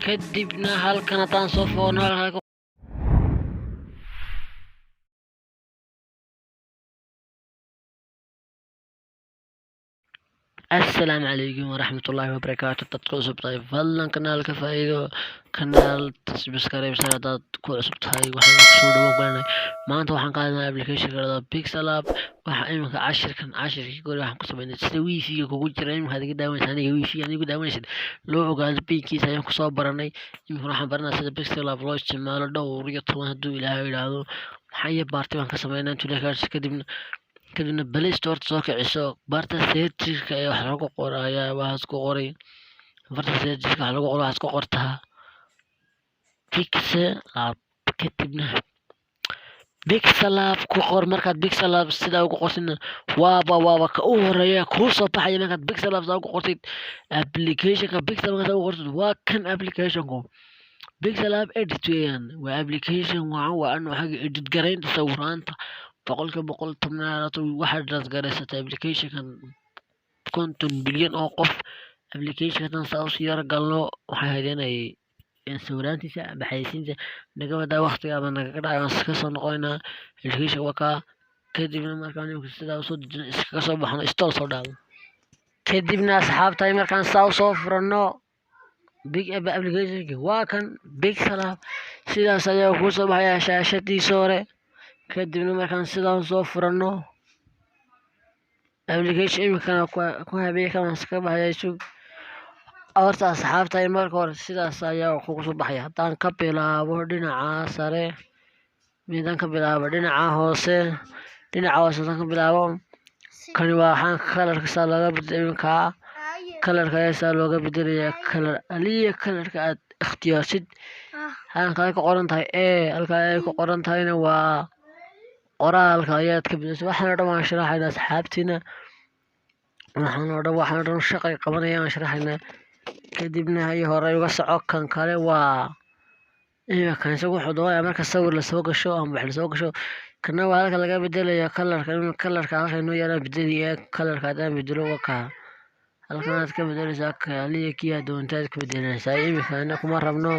kadibna halkan haddaan soo foorno halka السلام عليكم ورحمة الله وبركاته. تدخل سبتاي فلان كنال كفايدو كنال سبسكرايب سنة كل سبتاي وحنا كسود وقلنا ما أنت وحنا قاعدين أبليكيشن كذا بيكسل أب وحنا إمك عشر يقول وحنا كسبنا تستوي في كوكو جرين هذا كده وين ثاني يوي في يعني كده وين لو قاعد بيكي سايم كسب براني يمكن راح برنا سد بيكسل أب لوش تمال دور يطلع هدو إلى هذا حي بارتي وحنا كسبنا أنتوا لكارس kadibna play store soo kiciso barta searchka ee wax lagu qoraya waxaas ku qoray barta searchka wax lagu qoro waxaas ku qortaa pixel app kadibna pixel app ku qor markaad pixel app sida ugu qortid waaba ka u horeeya ku soo baxaya markaad pixel app ugu qortid applicationka pixel markaad ugu qortid waa kan applicationku pixel app edit weeyaan waa application waa anu xaga edit gareynta sawiraanta boqol tamnaad waxaad rasgaraysatay applicationkan 50 bilyan oo qof applicationkan saas yar galno waxay haydeenay sawiraantiisa baxaysiinta naga wada waqtiga ama naga dhacay iska soo noqonaa application waka kadibna markaan sidaa soo dejino iska soo baxno store soo dhaado kadibna asxaabtay markaan soo furano big application waa kan pixel app sidaas ayaa ku soo baxaya shaashadiisa hore kadibna markaan sidaa soo furano application imikana ku habeeyay kan iska baxayso horta asxaabta marka hore sidaas ayaa kugu soo baxaya haddaan ka bilaabo dhinaca sare midaan ka bilaabo dhinaca hoose haddaan ka bilaabo kani waxaan kalarka saa laga bedelay kalarka ayaa looga bedelayaa kalarka aad ikhtiyaarsid halka ay ku qoran tahay halka ay ku qoran tahayna waa qoraalka ayaad ka bedeshay waxaan dhan sharaxaynaa asxaabtiina waxaan dhan shaqay qabanayaan sharaxaynaa kadibna ay hore uga soco kan kale waa kan isagu wuxuu doonaya marka sawir la soo gasho ama wax la soo gasho kana waa halka laga bedelayo kalarka halka inuu yaraa bedeliya kalarka hadaan bedelo waka halkan aad ka bedelaysaa kaliya kii aad doontaad ka bedelaysaa imikana kuma rabno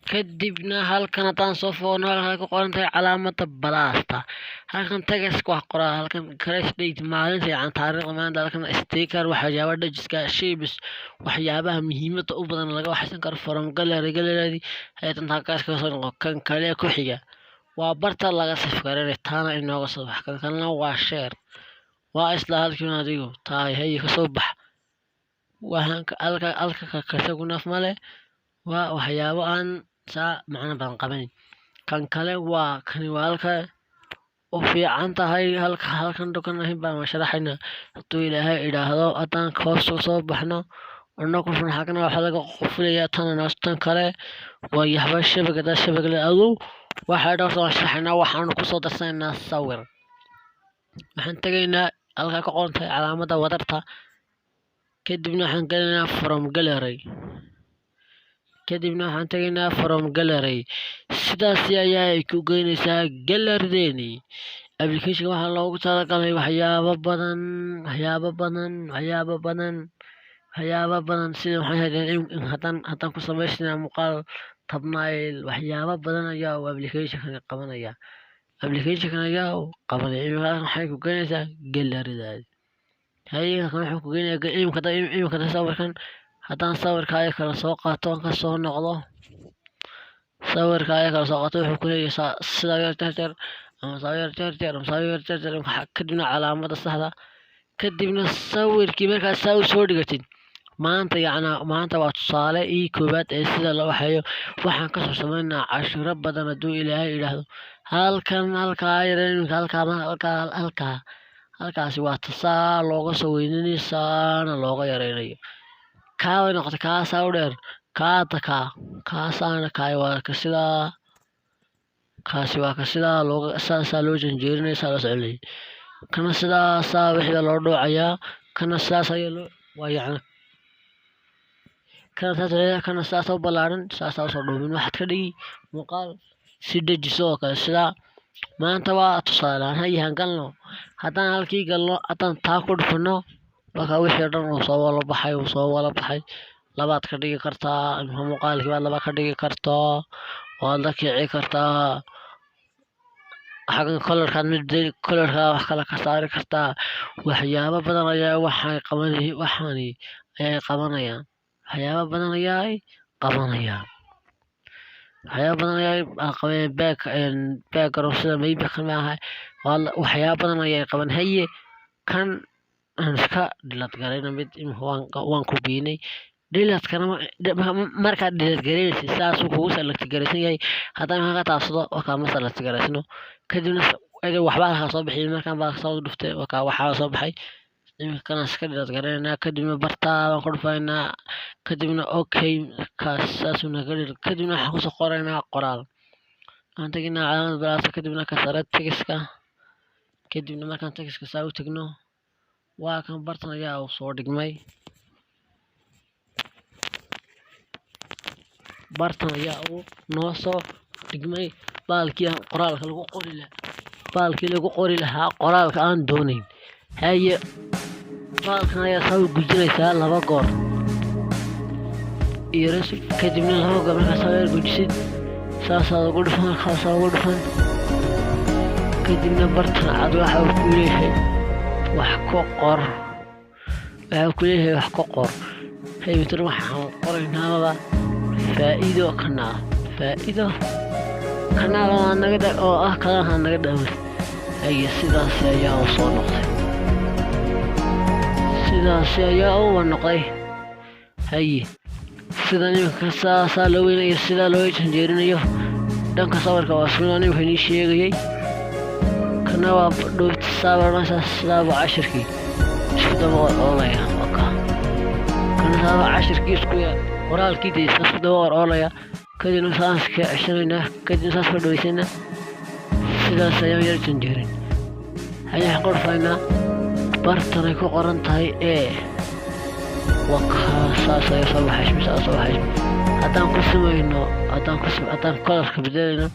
kadibna halkan haddaan soo foorno halka ku qoran tahay calaamada balaasta halkan tagaska wax qoraa halkan crash date maalinta yani taariikhda maanta halkan sticker waxyaaba dhajiska shapes waxyaabaha muhiimada u badan laga waxsan karo from gallery hay'adan halkaas ka soo noqo kan kale ku xiga waa barta laga safgaray taana inooga soo bax kan kalena waa share waa isla halkii adigu tahay hay ka soo bax waxaan halka ka saguna male waa waxyaabo aan macna baan qabanin kan kale waa kani waa halka u fiican tahay halkan dukan ahay baan sharaxayna haduu ilaahay idhaahdo haddaan hoos soo baxno annagu xagna waxa laga qofleeyaa tan kale waa yaxba shabakada adu waxa dhowrta sharaxayna waxaan ku soo darsaynaa sawir waxaan tagaynaa halka ka qoran tahay calaamada wadarta kadibna waxaan galaynaa from gallery kadibna waxaan tagaynaa from gallery sidaas ayaa ku geynaysaa gallerydeeni application waxaa loogu talagalay waxyaabo badan sida waxay haydeen haddaan ku samaysnaa muuqaal thumbnail waxyaabo badan ayaa applicationkan qabanaya waxay ku geynaysaa gallerydaadi hay'adda waxay ku geynaysaa imika sawirkan haddaan sawirka ay kala soo qaato ka soo noqdo wuxuu ku leeyahay sida jarjar kadibna calaamada saxda kadibna sawirkii markaad saa u soo dhigatid maanta waa tusaale koobaad ee sida loo waxeeyo waxaan ka soo samaynaa cashuuro badan hadduu ilaahay idhaahdo halkaasi waa tasaa looga soo weyninayo saana looga yareynayo kaaway noqotay kaasaa u dheer kaasaana waa ka sidaa kaasi waa ka sidaa saasaa loo janjeerinaya saa loo soconayay kana sidaasaa wixii loo dhoocayaa kana sidaas ayaa waa yacni kana sidaas u ballaaran saasaa usoo dhuubin waxaad ka dhigi muuqaal si dejiso oo kale sidaa maanta waa tusaalehaan hayahan galno haddaan halkii galno haddaan taa ku dhufano marka wixii dhan uu soo wala baxay labaad ka dhigi kartaa muuqaalkii baad laba ka dhigi kartaa waad la kici kartaa xagan colorkaad mid colorka wax kala ka saari kartaa waxyaabo badan ayaa waxay qabanayaan waxyaabo badan ayaa qabanayaan background sida maybe kan maaha waxyaabo badan ayaa qaban haye kan aan iska dhilad garayna mid waan ku biinay dhiladkana markaad dhilad garaynaysid saasuu kugu select garaysan yahay haddana ka taabsado wakaa ma select garaysno kadibna waxbaa halkaa soo bixiyay markaan baa soo dhuftay wakaa waxaa soo baxay iminka kana iska dhilad garaynaa kadibna bartaa baan ku dhufaynaa kadibna okay kaas saasuu naga dhil kadibna waxaan kusoo qoraynaa qoraal aan taginaa calaamad balaasta kadibna ka sare tegiska kadibna markaan tegiska saa u tagno waa kan bartan ayaa uu soo dhigmay bartan ayaa uu noo soo dhigmay baalkii qoraalka lagu qori lahaa qoraalka aan doonayn haye baalkan ayaa saa u gujinaysaa 2 goor iyo kadibna 2 goor markaa saa gujisid saasaa ugu dhufan kadibna bartan cad waxa uu ku leeyahay wax ku qor hay mitir waxaan qoraynaaba faa'iido kanaal aan naga dhig oo ah kanaal naga dhaaway ay sidaas ayaa u soo noqday hay sida ninka saasa loo weynayo sida loo janjeerinayo dhanka sawirka waa sidoo ninka inii sheegayay kana waa dhowrta sawirka saaba 10kii isku daba oolaya kana saaba 10kii isku qoraalkii isku daba oolaya kadibna saaska ceshanayna kadibna saas ka dhaweysana sidaas ayaa yar janjeerin hayaa qorfayna bartan ay ku qoran tahay وكاساس يصبح مش أصبح هتان كسمينو هتان كلر كبدلنا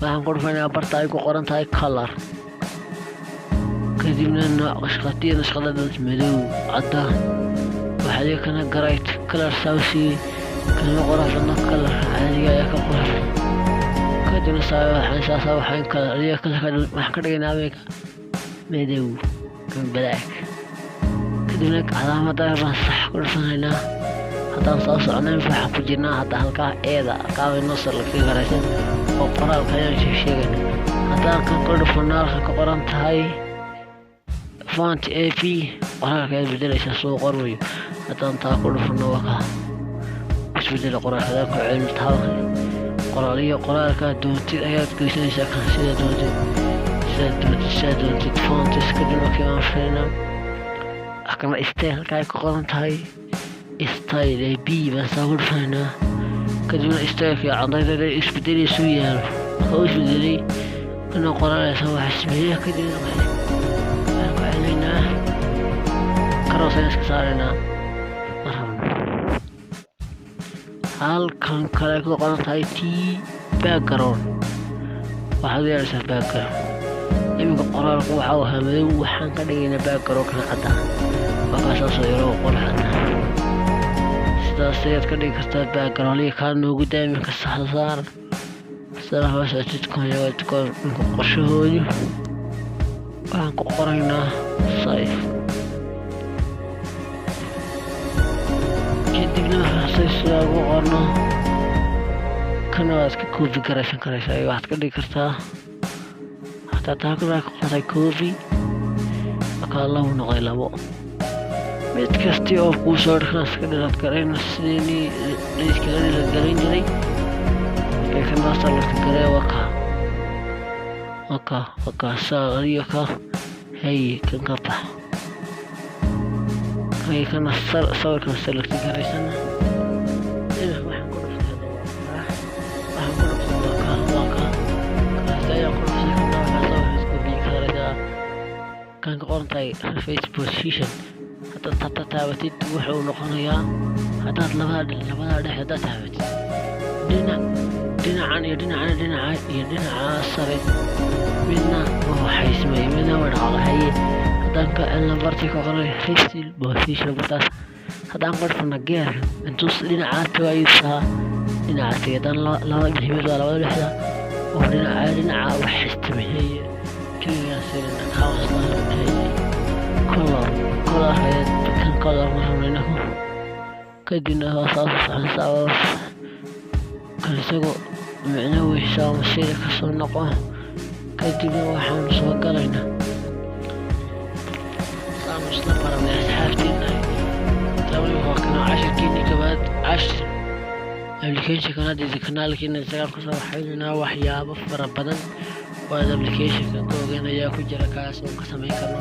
وهنقول فينا برتا يكون قرنت هاي كلر كديمنا ناقش خطير نشغل ملو عدا وحدي كنا قريت كلر ساوسي كنا قرأت لنا كلر عادي يا كلر كديمنا ساوي حنساسا وحين كلر ليه كلر محكرين عميك مدو كان بلاك كديمنا علامة صح كل فينا haddaan soo soconay waxaan ku jirnaa hadda halkaa eeda qaabay noo la ka garaysan oo qoraalka ayaan sheegay haddaan kan ku dhufanaalka ka qoran tahay font AP qoraalka ay bedelaysa soo qormayo haddaan taa ku dhufano waxa isbedel qoraalka ku cilmi tahay qoraalka doontid ayaad geysanaysaa kan sida doontid font iska dib ka fiirina akama halka ay ku qoran tahay style B بس أقول فينا كدونا style في عضلات إسبدلي سويا أو إسبدلي أنا قرر أسوي حسبية كدونا علينا كروسين سكسارنا مرحبا هل كان كلاك قررت هاي تي باكرون واحد يرسل باكرون يبقى قرار قوحة وهمدو وحان كدينا باكرون كان قدا وقاسا صيرو قرحنا سيد كدي كستاد باكرالي كانوا قدامي كالصحة صار الصراحة بس أتتكون يوالتكون نكو قشهوني وعنكو قرينا صيف كدبنا صيف سلاقو قرنا كانوا أسكي كوفي كريشن أي واحد كدي كستا حتى تاكل راكو قصي كوفي وكا الله نغي لبو mid kasta oo ku soo dhaqaska dad kareen sidii liiskani la galin jiray ee kana soo garay waka saariyaka hay kan ka bax hay kana sawir kan select garaysan waxaan ku kan qortay face position تتابعتي وحو نقنيا هذا لبدا دحه هذا تابعتي دينا عن سري منا هو حيسمي منا ورا هي هذاك انا برتي كقري فيستيل بوفيش بتاس haddaan qorfana geerka intuus dhinacaas tagaysaa dhinacaas tagaydaan labada muhiimad waa labada dhexda oo dhinaca wax istimixeeye keligaasina kawaslahaye kolor reed kan kolor marnaynahu kadibna hoosaas saxansaa kan isagoo micno weysaa masiira kasoo noqo kadibna waxaanu soo galaynaa saanu isla baranay asxaabtiina kana cashirkiini kabaad cashir applicationkan hadda kanaalkiina isagaan kusoo waxaynaa waxyaabo fara badan oo applicationka googan ayaa ku jira kaas oo ka samayn karno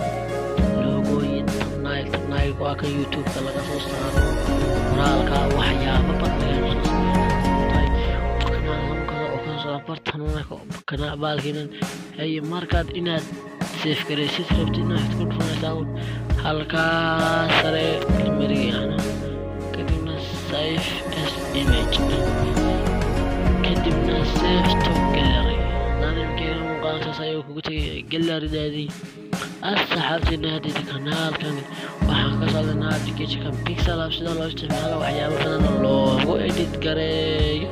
loogooyin thumbnail waa kan youtube-ka laga soo saaro qoraalka waxyaabo badan oo kanaalka kana baalkiinan ay markaad inaad save garaysid rabtid inaad ku dhufanaysaa halkaa sare marigayana kadibna save as image kadibna save to gallery dadalkeena muuqaalkaas ayuu kugu tagay galleridaadii asxaabtiina hadda kanaalkan waxaan ka socdanaa applicationkan pixel app sida loo isticmaalo waxyaabo badan oo loogu edit gareeyo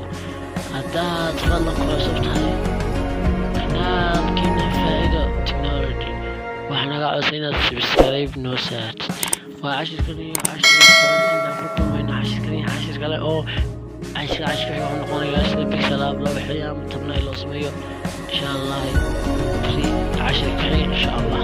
haddaad fadlan ku cusub tahay kanaalkiina faa'iido technology waxaan naga codsan inaad subscribe noo saartid waa cashirkan iyo cashirka intaan ku kulmayno cashir kale oo cashirka wuxuu noqonayaa sida pixel app loo bixiyo ama thumbnail loo sameeyo insha allah cashirka insha allah